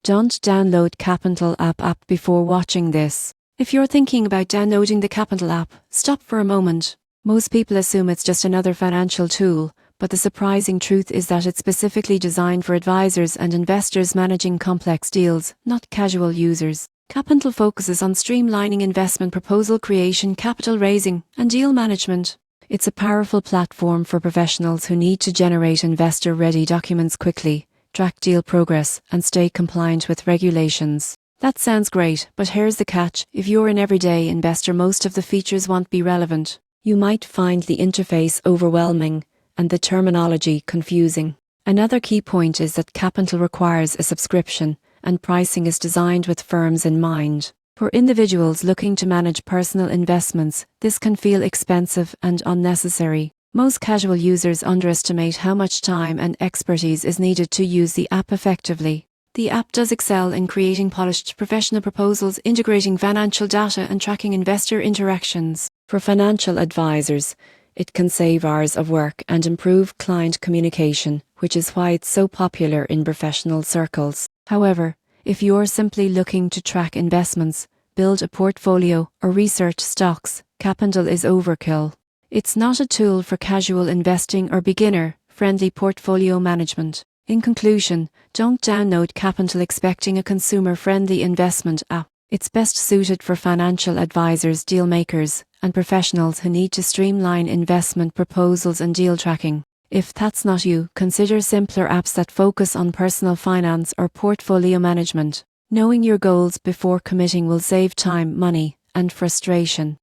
Don't download CapIntel app before watching this. If you're thinking about downloading the CapIntel app, stop for a moment. Most people assume it's just another financial tool, but the surprising truth is that it's specifically designed for advisors and investors managing complex deals, not casual users. CapIntel focuses on streamlining investment proposal creation, capital raising, and deal management. It's a powerful platform for professionals who need to generate investor-ready documents quickly, track deal progress, and stay compliant with regulations. That sounds great, but here's the catch. If you're an everyday investor, most of the features won't be relevant. You might find the interface overwhelming and the terminology confusing. Another key point is that CapIntel requires a subscription, and pricing is designed with firms in mind. For individuals looking to manage personal investments, this can feel expensive and unnecessary. Most casual users underestimate how much time and expertise is needed to use the app effectively. The app does excel in creating polished professional proposals, integrating financial data, and tracking investor interactions. For financial advisors, it can save hours of work and improve client communication, which is why it's so popular in professional circles. However, if you're simply looking to track investments, build a portfolio, or research stocks, CapIntel is overkill. It's not a tool for casual investing or beginner-friendly portfolio management. In conclusion, don't download CapIntel expecting a consumer-friendly investment app. It's best suited for financial advisors, deal makers, and professionals who need to streamline investment proposals and deal tracking. If that's not you, consider simpler apps that focus on personal finance or portfolio management. Knowing your goals before committing will save time, money, and frustration.